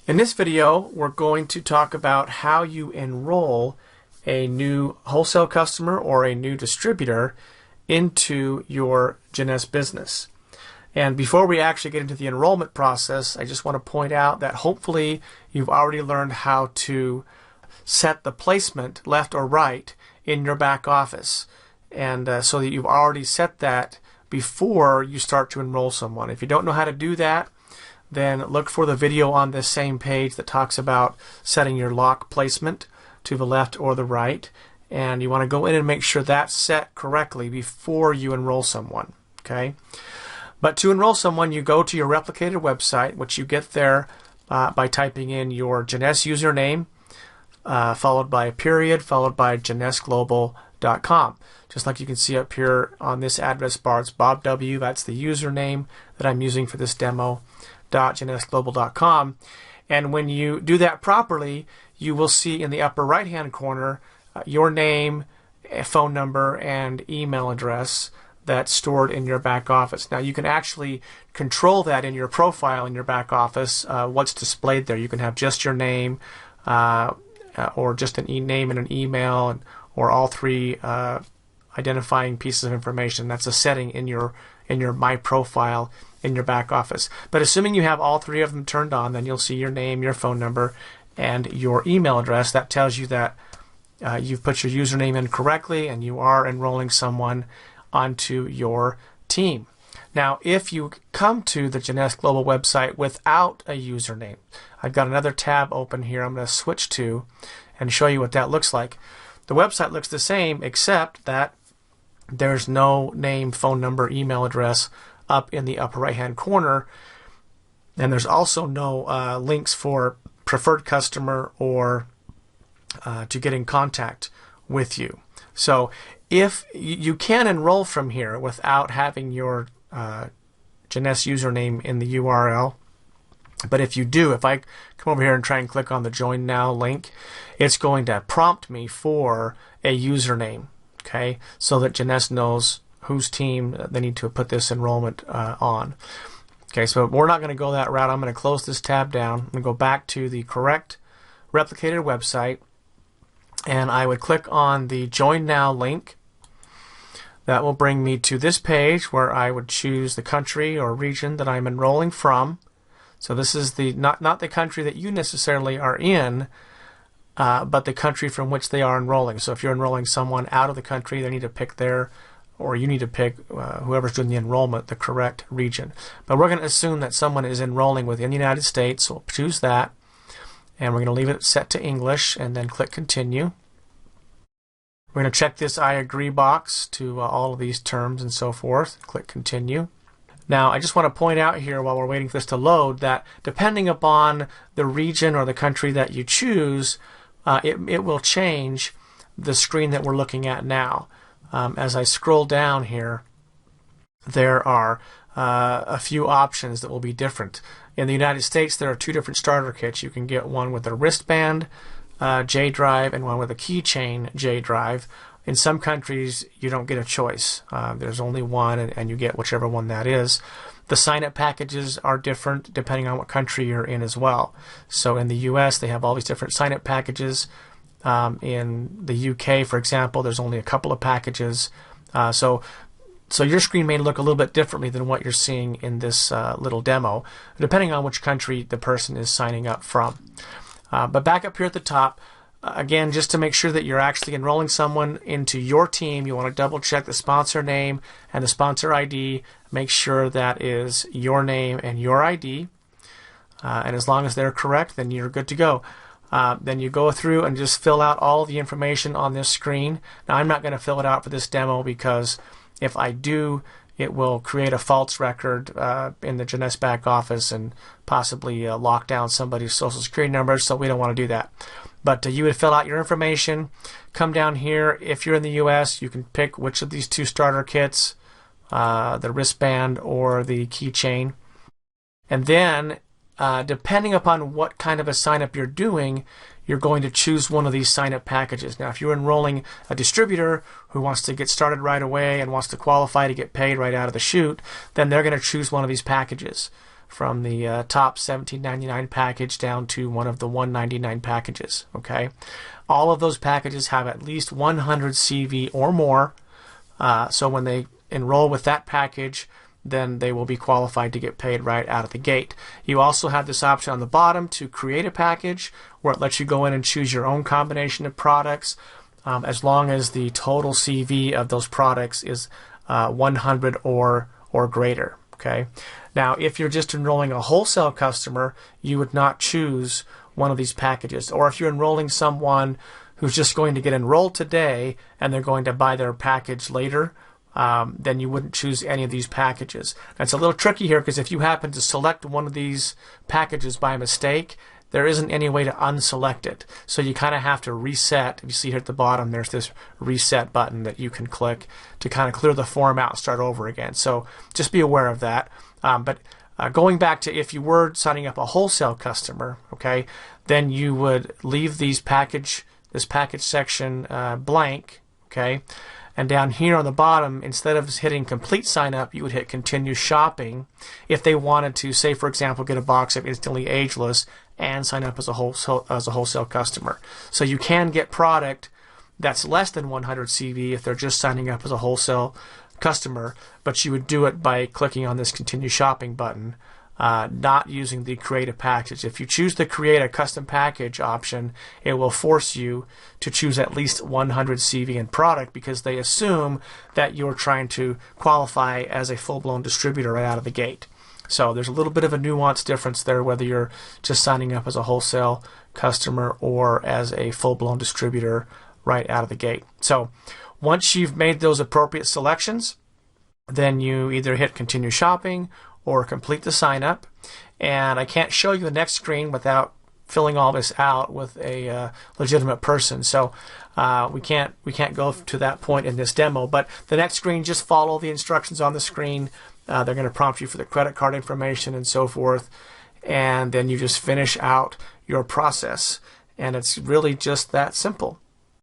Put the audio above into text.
In this video, we're going to talk about how you enroll a new wholesale customer or a new distributor into your Jeunesse business. And before we actually get into the enrollment process, I just want to point out that hopefully you've already learned how to set the placement left or right in your back office. And so that you've already set that before you start to enroll someone. If you don't know how to do that, then look for the video on this same page that talks about setting your lock placement to the left or the right. And you want to go in and make sure that's set correctly before you enroll someone. Okay? But to enroll someone, you go to your replicated website, which you get there by typing in your Jeunesse username, followed by a period, followed by JeunesseGlobal.com. Just like you can see up here on this address bar, it's Bob W. That's the username that I'm using for this demo. JeunesseGlobal.com. And when you do that properly, you will see in the upper right hand corner your name, phone number, and email address that's stored in your back office. Now you can actually control that in your profile in your back office, what's displayed there. You can have just your name or just an name and an email, or all three identifying pieces of information. That's a setting in your My Profile in your back office. But assuming you have all three of them turned on, then you'll see your name, your phone number, and your email address. That tells you that you've put your username in correctly and you are enrolling someone onto your team. Now, if you come to the Jeunesse Global website without a username, I've got another tab open here I'm going to switch to and show you what that looks like. The website looks the same, except that there's no name, phone number, email address up in the upper right hand corner, and there's also no links for preferred customer or to get in contact with you. So if you can enroll from here without having your Jeunesse username in the URL, but if you do, if I come over here and try and click on the Join Now link, it's going to prompt me for a username, okay, so that Jeunesse knows whose team they need to put this enrollment on. Okay, so we're not going to go that route. I'm going to close this tab down. I'm going to go back to the correct replicated website, and I would click on the Join Now link. That will bring me to this page where I would choose the country or region that I'm enrolling from. So this is the not the country that you necessarily are in, but the country from which they are enrolling. So if you're enrolling someone out of the country, they need to pick their, or you need to pick whoever's doing the enrollment, the correct region. But we're going to assume that someone is enrolling within the United States, so we'll choose that. And we're going to leave it set to English and then click Continue. We're going to check this I agree box to all of these terms and so forth. Click Continue. Now, I just want to point out here while we're waiting for this to load that depending upon the region or the country that you choose, it will change the screen that we're looking at now. As I scroll down here, there are a few options that will be different. In the United States, there are two different starter kits. You can get one with a wristband J drive and one with a keychain J drive. In some countries, you don't get a choice. There's only one, and you get whichever one that is. The sign-up packages are different depending on what country you're in as well. So in the U.S., they have all these different sign-up packages. In the UK, for example, there's only a couple of packages. So your screen may look a little bit differently than what you're seeing in this little demo, depending on which country the person is signing up from. But back up here at the top, again, just to make sure that you're actually enrolling someone into your team, you want to double check the sponsor name and the sponsor ID. Make sure that is your name and your ID. And as long as they're correct, then you're good to go. Then you go through and just fill out all the information on this screen. Now, I'm not going to fill it out for this demo because if I do, it will create a false record in the Jeunesse back office and possibly lock down somebody's social security number, so we don't want to do that. But you would fill out your information, come down here. If you're in the U.S., you can pick which of these two starter kits, the wristband or the keychain. And then, depending upon what kind of a sign-up you're doing, you're going to choose one of these sign-up packages. Now, if you're enrolling a distributor who wants to get started right away and wants to qualify to get paid right out of the chute, then they're going to choose one of these packages. from the top $17.99 package down to one of the $199 packages. Okay, all of those packages have at least 100 CV or more. So when they enroll with that package, then they will be qualified to get paid right out of the gate. You also have this option on the bottom to create a package where it lets you go in and choose your own combination of products, as long as the total CV of those products is 100 or greater. Okay. Now, if you're just enrolling a wholesale customer, you would not choose one of these packages. Or if you're enrolling someone who's just going to get enrolled today and they're going to buy their package later, then you wouldn't choose any of these packages. That's a little tricky here, because if you happen to select one of these packages by mistake, there isn't any way to unselect it. So you kind of have to reset. If you see here at the bottom, there's this reset button that you can click to kind of clear the form out and start over again. So just be aware of that. But going back to if you were signing up a wholesale customer, okay, then you would leave this package section blank, okay. And down here on the bottom, instead of hitting complete sign up, you would hit continue shopping if they wanted to, say for example, get a box of Instantly Ageless and sign up as a wholesale customer. So you can get product that's less than 100 CV if they're just signing up as a wholesale customer, but you would do it by clicking on this continue shopping button, not using the create a package. If you choose the create a custom package option, it will force you to choose at least 100 CV in product, because they assume that you're trying to qualify as a full-blown distributor right out of the gate. So there's a little bit of a nuance difference there, whether you're just signing up as a wholesale customer or as a full-blown distributor right out of the gate. So once you've made those appropriate selections, then you either hit continue shopping or complete the sign up. And I can't show you the next screen without filling all this out with a legitimate person. So we can't go to that point in this demo. But the next screen, just follow the instructions on the screen. They're going to prompt you for the credit card information and so forth. And then you just finish out your process. And it's really just that simple.